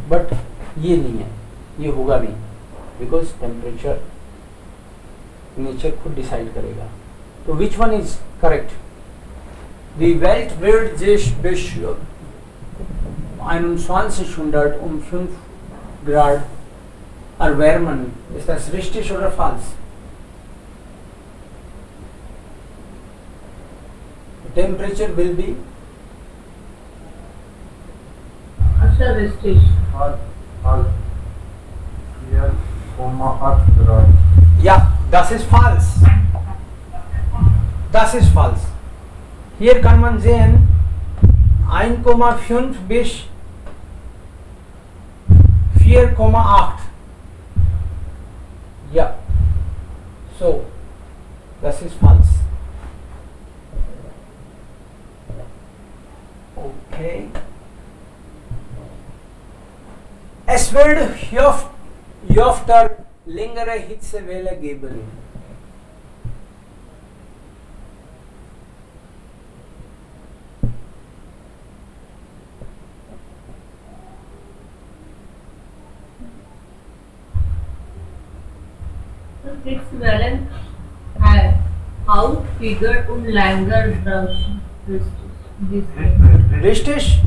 बट ये नहीं है, ये होगा नहीं, बिकॉज टेम्परेचर नेचर खुद डिसाइड करेगा। तो which one is correct? Die Welt wird sich bis 2105 Grad erwärmen. Ist das richtig oder falsch? Temperature will be
अच्छा richtig.
Falsch. 4,8 Grad.
Ja, das ist falsch. Das ist falsch. Hier kann man sehen 1,5 bis 4,8. Ja, so, das ist falsch. Okay. Es wird öfter längere Hitzewelle geben.
Wellen outfigured und länger
Richtig?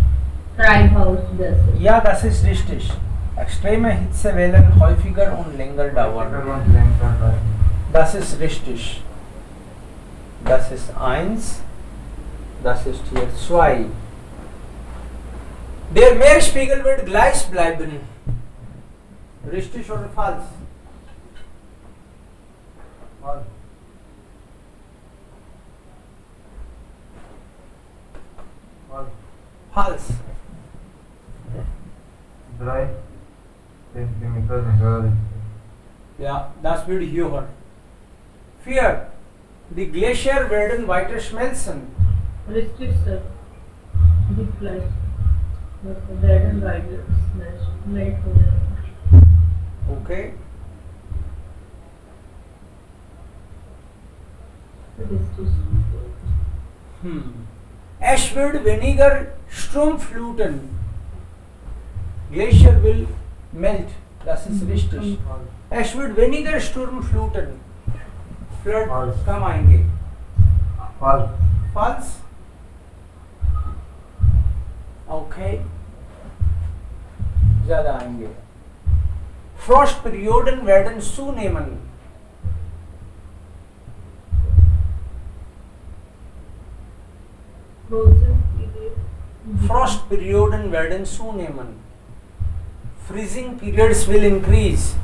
Treibhausgase.
Ja, das ist richtig. Extreme Hitzewellen häufiger und länger dauern. Das ist richtig. Das ist 1. Das ist hier 2. Der Meeresspiegel wird gleich bleiben. Richtig oder falsch?
Falsch.
Falsch.
3 Zentimeter höher.
Ja, das wird höher. 4. Die Glacier werden weiter schmelzen.
Richtig, sir. Die Fleisch. Red and white smash. Melt हो जाएगा.
Okay. Es wird weniger Sturmfluten. Glacier will melt. Das ist richtig. Es wird weniger Sturmfluten. Flood कम आएंगे.
Falsch.
Falsch. Okay. ज़्यादा आएंगे. Frostperioden werden zunehmen. Frostperioden werden zunehmen. Freezing periods will increase.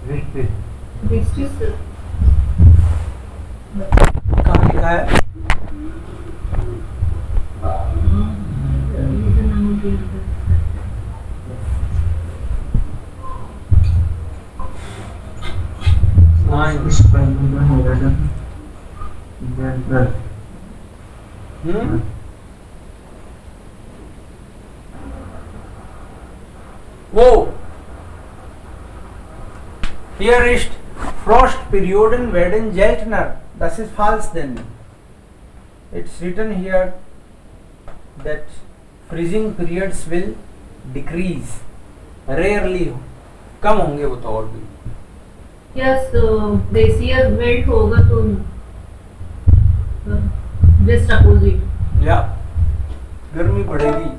Richtig.
Richtig, sir.
कहाँ लिखा है? Nine. Wo. Hier ist Frostperioden werden seltener. Das ist false then. It's written here that freezing periods will decrease. Rarely कम होंगे वो तो और भी.
Yes, glacier melt होगा तो just opposite.
या गर्मी बढ़ेगी.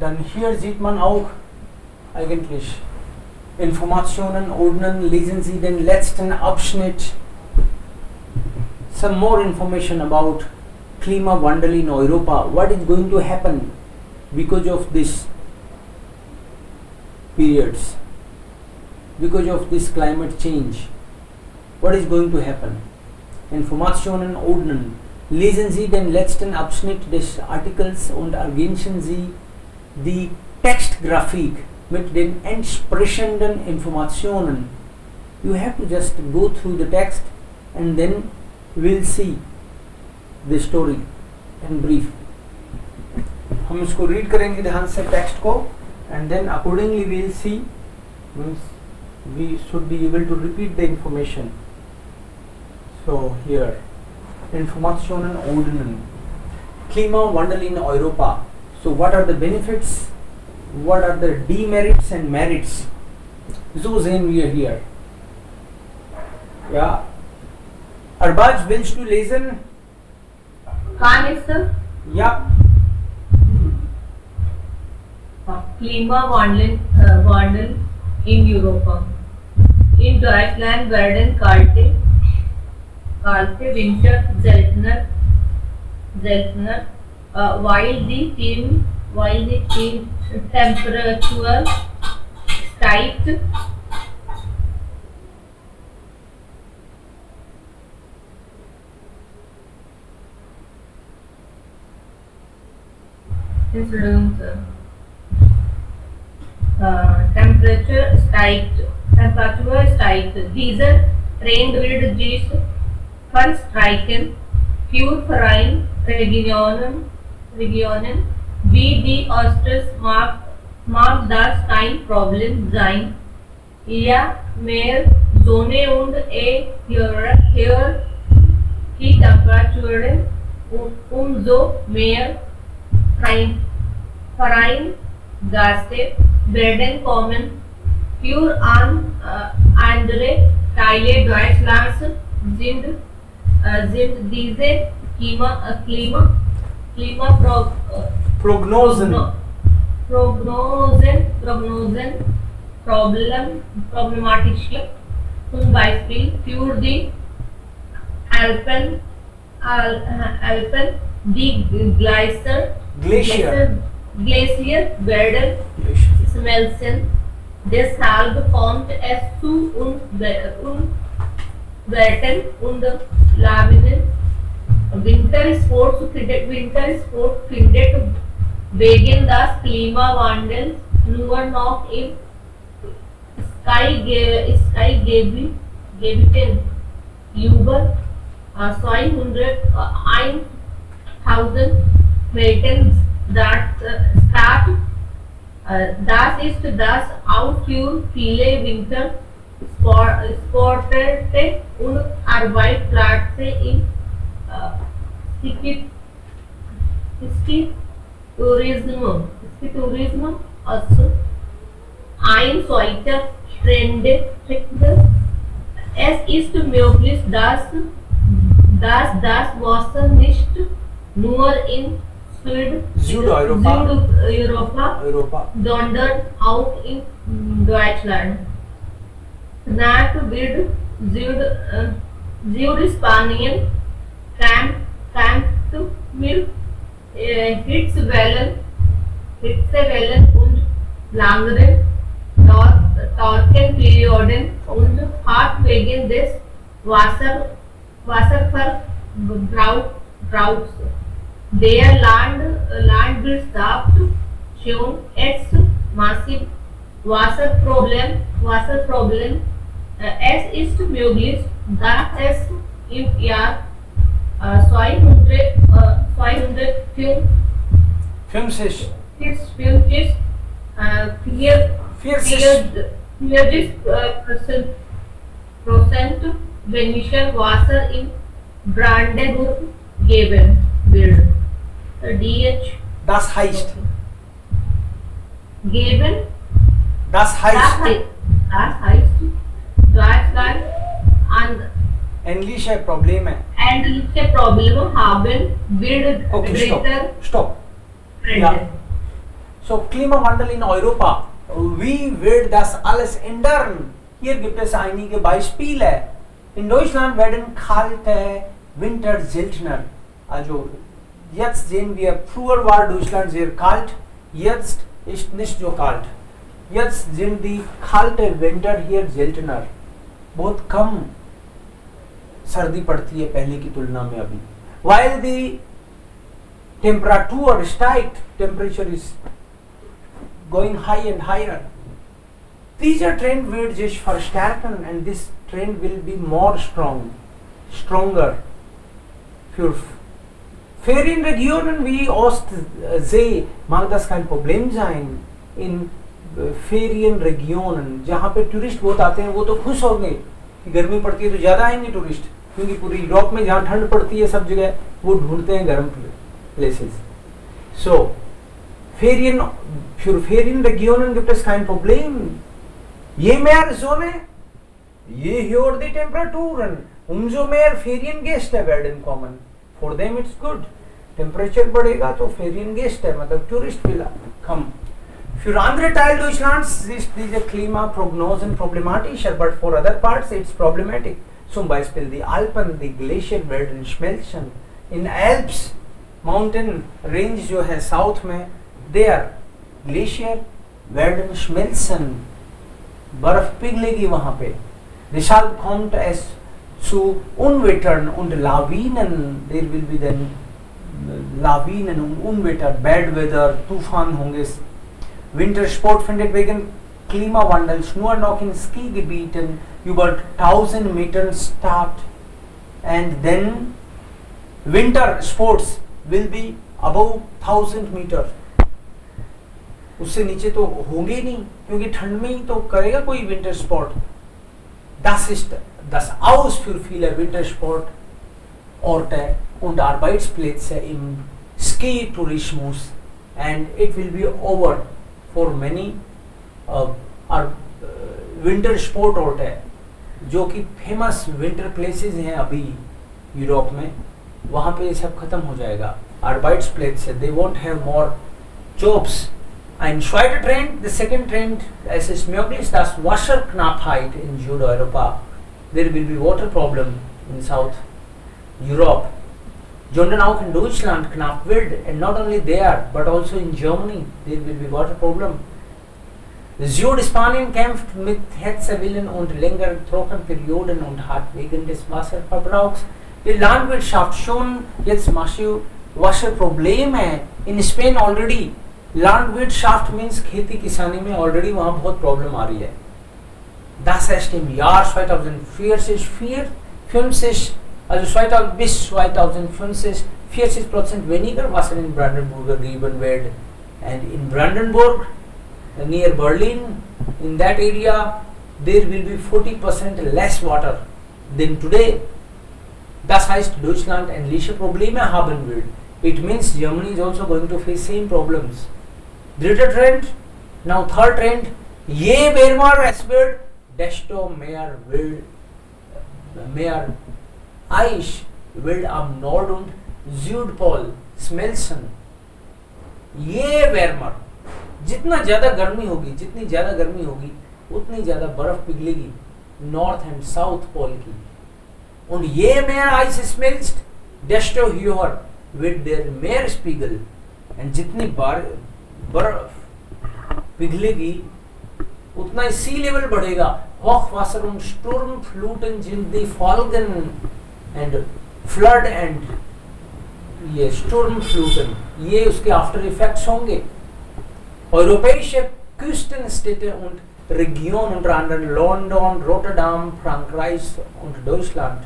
Dann hier sieht man auch eigentlich Informationen ordnen, lesen Sie den letzten Abschnitt. Some more information about Klimawandel in Europa. What is going to happen because of this periods, because of this climate change? What is going to happen? Informationen ordnen. Lesen Sie den letzten Abschnitt des Artikels und ergänzen Sie die Textgrafik mit den entsprechenden Informationen. You have to just go through the text and then we'll see the story in brief. हम इसको read करेंगे ध्यान से text को and then accordingly we'll see, means we should be able to repeat the information. So here Informationen ordnen. Klimawandel in Europa. So what are the benefits? What are the demerits and merits? So sehen wir hier. Ja. Arbaj, willst du lesen?
Kann ich sir?
Ja.
Klimawandel in Europa. In Deutschland werden kalte Winter seltener, while the temperature steigt. Temperature steigt. Dieser Trend wird sich verstärken. Für freie Regionen wie die Ostsee mag das kein Problem sein. Je mehr Sonne und höher die Temperatur, umso mehr Treibhausgase werden kommen. Für andere Teile Deutschlands sind diese Prognosen problematisch. Zum Beispiel für die Alpen die Glacier werden schmelzen. Deshalb kommt es zu Unwettern und Lawinen. Wintersport findet wegen des Klimawandels nur noch im Skigebieten über 201.000 Metern statt. Das ist das auch für viele Wintersportarten und Arbeitsplätze im Ski-Tourismus ein solcher Trend. Es ist möglich, dass das Wasser nicht nur in Südeuropa, sondern auch in Deutschland. Nach wird Südspanien kämpft mit Hitzewellen und langeren Trockenperioden und hat wegen des Wasserverbrauchs droughts. Their land will stop shown its massive wasser problem as ist möglich, dass es im Jahr 255
50
Prozent weniger Wasser in Brandenburg geben wird. DH
das heißt,
geben,
das heißt,
das heißt Deutschland und
englische Probleme.
ähnliche Probleme haben wird
Okay, stop.
Trend.
Ja. So, Klimawandel in Europa, wie wird das alles ändern? Hier gibt es einige Beispiele. In Deutschland werden kalte Winter seltener. Also, jetzt sehen wir, früher war Deutschland sehr kalt, jetzt ist nicht so kalt. Jetzt sind die kalte Winter hier seltener. बहुत कम सर्दी पड़ती है पहले की तुलना में अभी. While the temperature is going high and higher. Dieser Trend wird sich verstärken and this trend will be more stronger. Für Ferienregionen wie Ostsee mag das kein Problem sein. In Ferienregionen, जहाँ पे tourist बहुत आते हैं, वो तो खुश होंगे कि गर्मी पड़ती है तो ज़्यादा आएंगे टूरिस्ट, क्योंकि पूरी यूरोप में जहाँ ठंड पड़ती है सब जगह वो ढूंढते हैं गर्म places. So, für Ferienregionen gibt es kein Problem. Je mehr Sonne, je höher die Temperaturen, umso mehr Feriengäste werden kommen. For them it's good. Temperature बढ़ेगा तो Feriengäste, मतलब Tourist will come. Für andere Teil Deutschlands ist diese Klimaprognosen problematischer, but for other parts it's problematic. Zum Beispiel die Alpen, die Glacier werden schmelzen. In Alps, Mountain Range जो है South में, there Glacier werden schmelzen. बर्फ पिघलेगी वहाँ पे. Deshalb kommt es zu Unwettern und Lawinen. There will be then Lawinen und Unwetter, Bad Weather, Tufan होंगे. Wintersport findet wegen Klimawandels nur noch in Skigebieten über 1000 Metern statt. And then winter sports will be above 1000 Meter. उससे नीचे तो होंगे नहीं, क्योंकि ठंड में ही तो करेगा कोई winter sport. Das ist das Aus für viele Wintersportorte und Arbeitsplätze im Ski-Tourismus, and it will be over for many winter sportorte जो कि फेमस विंटर प्लेसेस हैं अभी यूरोप में, वहाँ पे ये सब खत्म हो जाएगा. Arbeitsplätze, they won't have more jobs. Ein zweiter Trend, the second trend, es ist möglich, dass Wasserknappheit in Südeuropa, there will be water problem in South Europe, sondern auch in Deutschland knapp wird, and not only there, but also in Germany, there will be water problem. Südspanien kämpft mit Hitzewellen und längeren Trockenperioden und hat wegen des Wasserverbrauchs die Landwirtschaft schon jetzt massive Wasserprobleme. In Spain already Landwirtschaft means खेती किसानी में already वहाँ बहुत problem आ रही है. Das heißt im Jahr 2040, also 2000 bis 2050 40% weniger Wasser in Brandenburg geben wird, and in Brandenburg near Berlin, in that area there will be 40% less water than today. Das heißt Deutschland ähnliche Probleme haben wird. It means Germany is also going to face same problems. Dritter trend, now third trend, je wärmer es wird, desto mehr Eis wird am Nord- und Südpol schmelzen. ये wärmer, जितना ज़्यादा गर्मी होगी, उतनी ज़्यादा बर्फ पिघलेगी north and south pole की. Und je mehr Eis schmilzt, desto höher wird der Meeresspiegel. Und जितनी बर्फ पिघलेगी, उतना ही sea level बढ़ेगा. Hochwasser und Sturmfluten sind die Folgen, and flood and ये Sturmfluten, ये उसके आफ्टर इफेक्ट्स होंगे. Europäische Küstenstädte und Regionen unter anderem London, Rotterdam, Frankreich und Deutschland,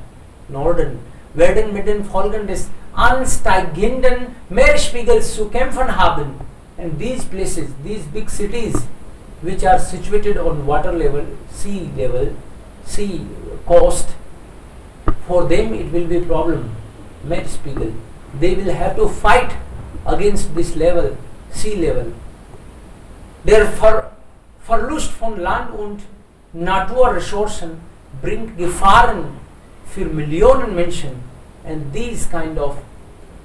Norden, werden mit den Folgen des ansteigenden Meeresspiegels zu kämpfen haben. And these places, these big cities, which are situated on water level, sea coast, for them it will be a problem. Meeresspiegel. They will have to fight against this level, sea level. Der Verlust von Land und Naturressourcen bringt Gefahren für Millionen Menschen. And these kind of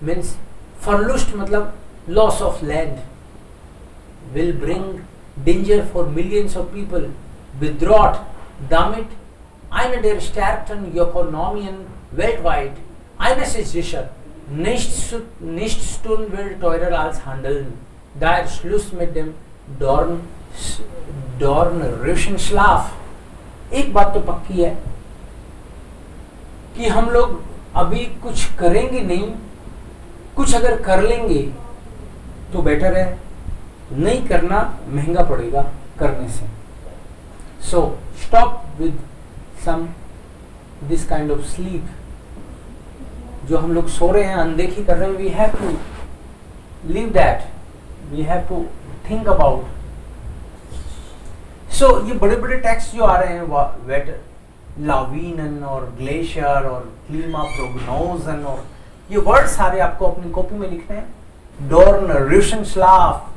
means Verlust मतलब loss of land will bring danger for millions of people. Bedroht damit eine der stärksten Ökonomien weltweit. Eines ist sicher, nichts tun will teurer als handeln. Daher Schluss mit dem dornerischen Schlaf. एक बात तो पक्की है कि हम लोग अभी कुछ करेंगे नहीं, कुछ अगर कर लेंगे तो बेटर है, नहीं करना महंगा पड़ेगा करने से. So stop with some this kind of sleep. जो हम लोग सो रहे हैं, अनदेखी कर रहे हैं, we have to leave that. We have to think about. So ये बड़े बड़े टेक्स्ट जो आ रहे हैं, वेट लावीनन और ग्लेशियर और क्लीमा प्रोग्नोजन, और ये वर्ड सारे आपको अपनी कॉपी में लिखने हैं. डॉर्न, रिशनस्लाफ,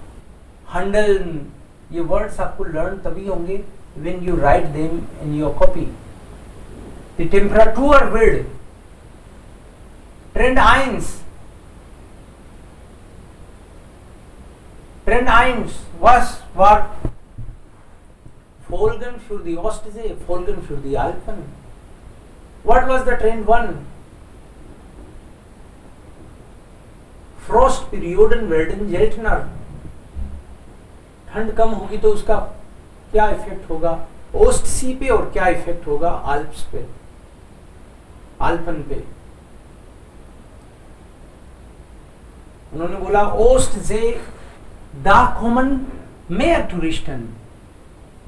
हंडल, ये वर्ड्स आपको लर्न तभी होंगे when you write them in your copy. The temperature wird Trend 1, was war Folgen für die Ostsee, Folgen für die Alpen. What was the Trend 1? Frostperioden werden seltener. ठंड कम होगी तो उसका क्या इफेक्ट होगा ओस्ट सी पे, और क्या इफेक्ट होगा आल्प्स पे, आल्पन पे. उन्होंने बोला ओस्ट से da kommen mehr Touristen.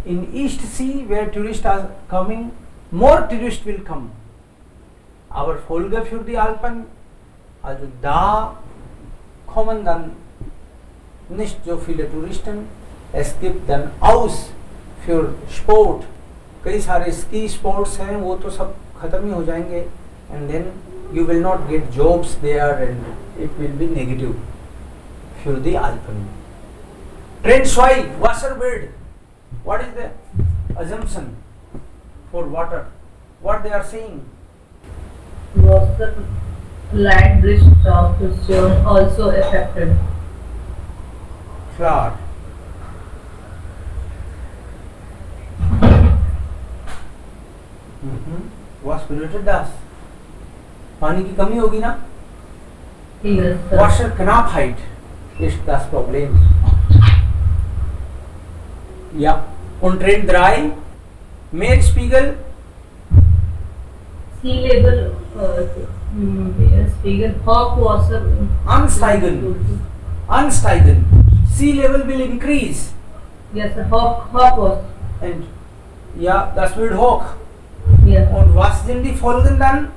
In East Sea where tourists are coming, more tourists will come. Aber Folge für die Alpen, also da kommen dann nicht so viele Touristen. Es gibt dann aus für Sport, कई सारे ski sports हैं, वो तो सब खत्म ही हो जाएंगे. And then you will not get jobs there and it will be negative für die Alpen. Trend 2, Wasserbild. What is the assumption for water? What they are saying?
Wasser land bridge top zone also affected.
Klar. Was polluted das? पानी की कमी होगी ना?
Yes, sir.
Wasserknappheit ist das Problem. Ja. Und Trend 3, Meeresspiegel.
Sea level Meeresspiegel Hochwasser
Ansteigen. Sea level will increase.
Yes, sir. Hochwasser.
And ja, das wird hoch.
Yes.
Und was sind die Folgen dann?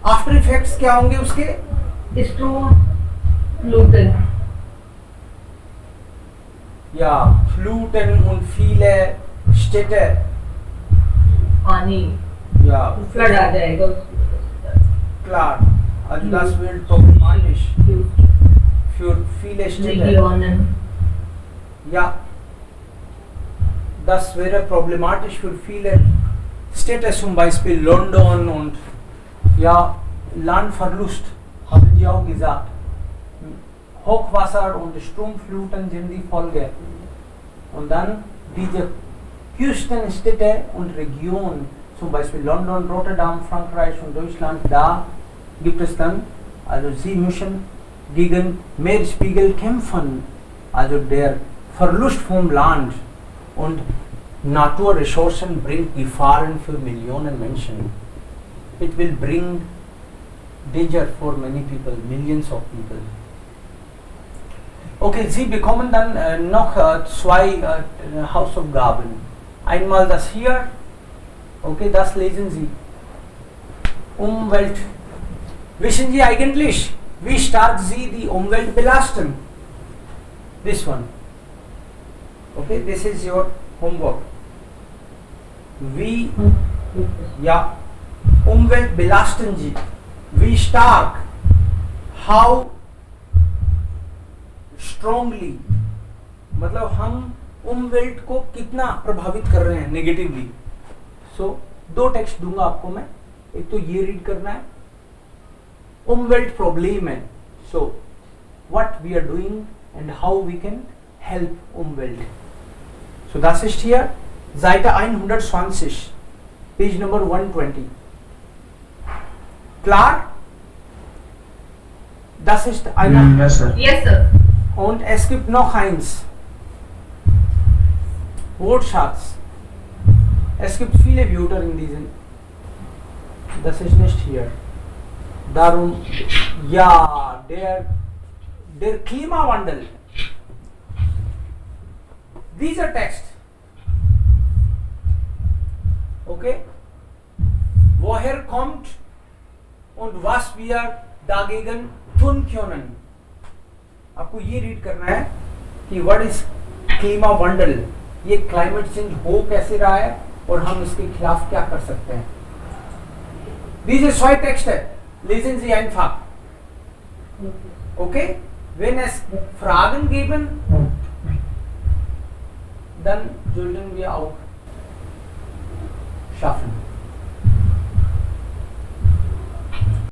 After effects क्या होंगे उसके?
Sturmfluten.
Ja, Fluten und viele Städte.
पानी
Ja,
flood आ जाएगा.
klar. Also das wird problematisch für viele Städte.
Regionen.
Ja, das wäre problematisch für viele Städte, zum Beispiel London und ja, Landverlust, haben Sie auch gesagt. Hochwasser und Sturmfluten sind die Folge. Und dann diese Küstenstädte und Regionen, zum Beispiel London, Rotterdam, Frankreich und Deutschland, da gibt es dann, also sie müssen gegen Meeresspiegel kämpfen. Also der Verlust vom Land und Naturressourcen bringt Gefahren für Millionen Menschen. It will bring danger for many people, millions of people. Okay, Sie bekommen dann noch zwei Hausaufgaben. Einmal das hier, okay, das lesen Sie. Umwelt. Wissen Sie eigentlich, wie stark Sie die Umwelt belasten? This one. Okay, this is your homework. Wie, ja, Umwelt belasten Sie? Wie stark? How strongly? मतलब हम उमवेल्ट को कितना प्रभावित कर रहे हैं negatively. सो दो text दूंगा आपको मैं. एक तो ये रीड करना है, उमवेल्ट प्रॉब्लम है. So what we are doing and how we can help Umwelt. So das ist hier Seite 120, Page Number 120. Klar? Das ist einer.
Yes, sir.
Yes, sir.
Und es gibt noch eins. Wortschatz. Es gibt viele Wörter in diesen. Das ist nicht hier. Darum, ja, der Klimawandel. Dieser Text. Okay? Woher kommt und was wir dagegen tun können? आपको ये read करना है कि what is क्लीमावंडल, ये climate change हो कैसे रहा है और हम इसके खिलाफ क्या कर सकते हैं. Diese zwei Texte lesen Sie einfach. Okay? Wenn es Fragen geben, dann sollten wir auch schaffen.